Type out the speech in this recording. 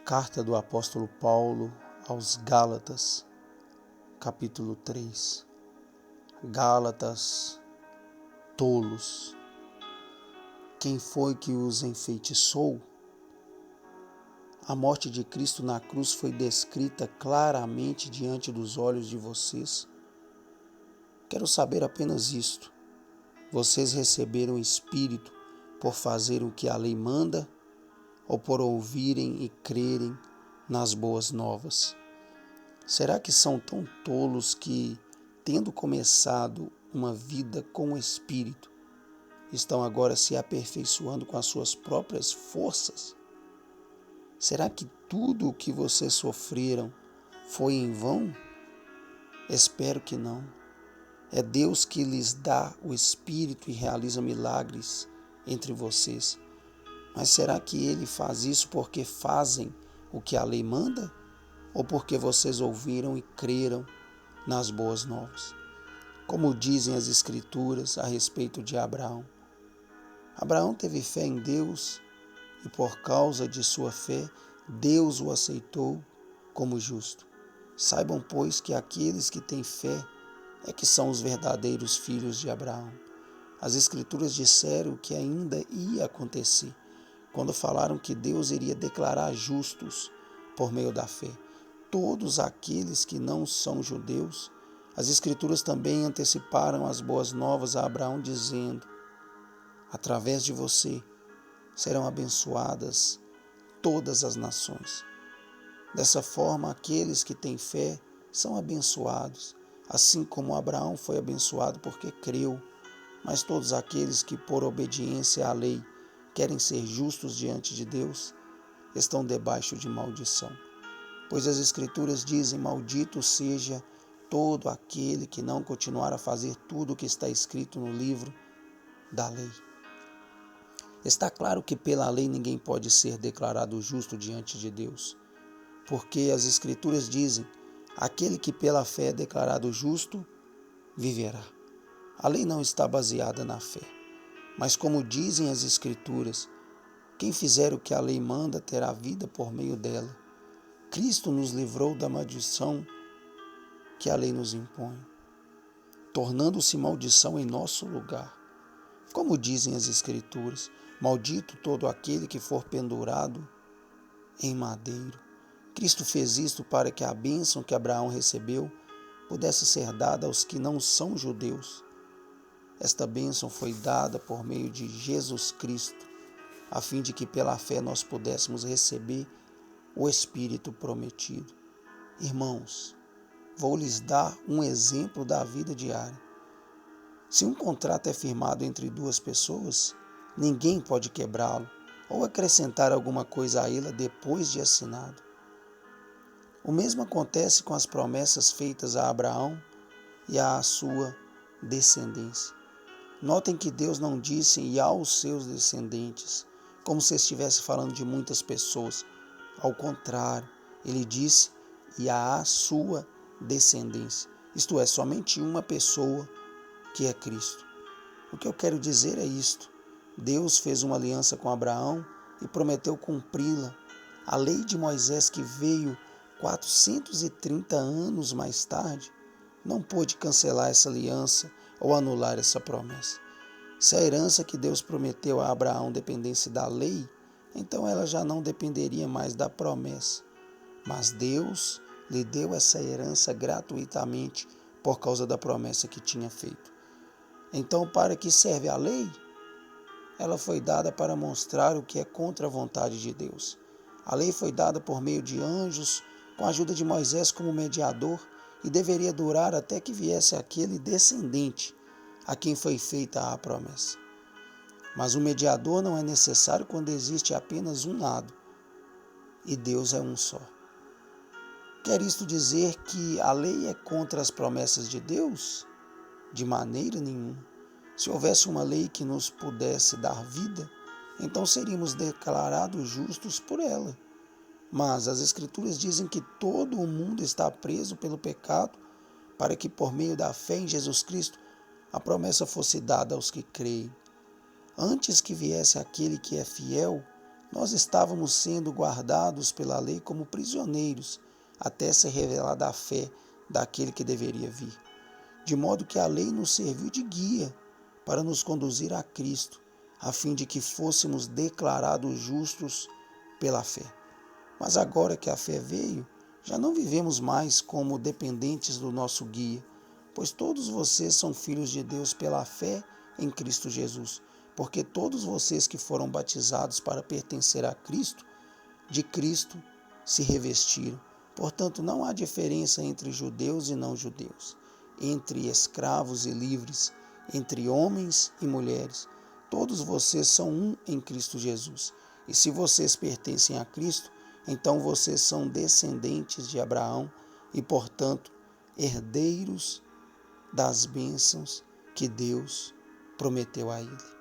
Carta do apóstolo Paulo aos Gálatas, capítulo 3. Gálatas, tolos, quem foi que os enfeitiçou? A morte de Cristo na cruz foi descrita claramente diante dos olhos de vocês. Quero saber apenas isto. Vocês receberam o Espírito por fazer o que a lei manda ou por ouvirem e crerem nas boas novas? Será que são tão tolos que, tendo começado uma vida com o Espírito, estão agora se aperfeiçoando com as suas próprias forças? Será que tudo o que vocês sofreram foi em vão? Espero que não. É Deus que lhes dá o Espírito e realiza milagres entre vocês. Mas será que Ele faz isso porque fazem o que a lei manda? Ou porque vocês ouviram e creram nas boas novas? Como dizem as Escrituras a respeito de Abraão. Abraão teve fé em Deus e por causa de sua fé, Deus o aceitou como justo. Saibam, pois, que aqueles que têm fé é que são os verdadeiros filhos de Abraão. As Escrituras disseram o que ainda ia acontecer, quando falaram que Deus iria declarar justos por meio da fé todos aqueles que não são judeus. As Escrituras também anteciparam as boas novas a Abraão, dizendo: através de você serão abençoadas todas as nações. Dessa forma, aqueles que têm fé são abençoados, assim como Abraão foi abençoado porque creu. Mas todos aqueles que, por obediência à lei, querem ser justos diante de Deus, estão debaixo de maldição. Pois as Escrituras dizem: maldito seja todo aquele que não continuar a fazer tudo o que está escrito no livro da lei. Está claro que pela lei ninguém pode ser declarado justo diante de Deus, porque as Escrituras dizem: aquele que pela fé é declarado justo, viverá. A lei não está baseada na fé, mas como dizem as Escrituras, quem fizer o que a lei manda terá vida por meio dela. Cristo nos livrou da maldição que a lei nos impõe, tornando-se maldição em nosso lugar. Como dizem as Escrituras, maldito todo aquele que for pendurado em madeiro. Cristo fez isto para que a bênção que Abraão recebeu pudesse ser dada aos que não são judeus. Esta bênção foi dada por meio de Jesus Cristo, a fim de que pela fé nós pudéssemos receber o Espírito prometido. Irmãos, vou lhes dar um exemplo da vida diária. Se um contrato é firmado entre duas pessoas, ninguém pode quebrá-lo ou acrescentar alguma coisa a ele depois de assinado. O mesmo acontece com as promessas feitas a Abraão e à sua descendência. Notem que Deus não disse "e aos seus descendentes", como se estivesse falando de muitas pessoas. Ao contrário, ele disse "e à sua descendência", isto é, somente uma pessoa, que é Cristo. O que eu quero dizer é isto: Deus fez uma aliança com Abraão e prometeu cumpri-la. A lei de Moisés, que veio 430 anos mais tarde, não pôde cancelar essa aliança ou anular essa promessa. Se a herança que Deus prometeu a Abraão dependesse da lei, então ela já não dependeria mais da promessa. Mas Deus lhe deu essa herança gratuitamente por causa da promessa que tinha feito. Então, para que serve a lei? Ela foi dada para mostrar o que é contra a vontade de Deus. A lei foi dada por meio de anjos, com a ajuda de Moisés como mediador, e deveria durar até que viesse aquele descendente a quem foi feita a promessa. Mas o mediador não é necessário quando existe apenas um lado, e Deus é um só. Quer isto dizer que a lei é contra as promessas de Deus? De maneira nenhuma. Se houvesse uma lei que nos pudesse dar vida, então seríamos declarados justos por ela. Mas as Escrituras dizem que todo o mundo está preso pelo pecado, para que por meio da fé em Jesus Cristo a promessa fosse dada aos que creem. Antes que viesse aquele que é fiel, Nós estávamos sendo guardados pela lei como prisioneiros, até ser revelada a fé daquele que deveria vir. De modo que a lei nos serviu de guia para nos conduzir a Cristo, a fim de que fôssemos declarados justos pela fé. Mas agora que a fé veio, já não vivemos mais como dependentes do nosso guia, pois todos vocês são filhos de Deus pela fé em Cristo Jesus, porque todos vocês que foram batizados para pertencer a Cristo, de Cristo se revestiram. Portanto, não há diferença entre judeus e não judeus, entre escravos e livres, entre homens e mulheres. Todos vocês são um em Cristo Jesus. E se vocês pertencem a Cristo, então vocês são descendentes de Abraão e, portanto, herdeiros das bênçãos que Deus prometeu a ele.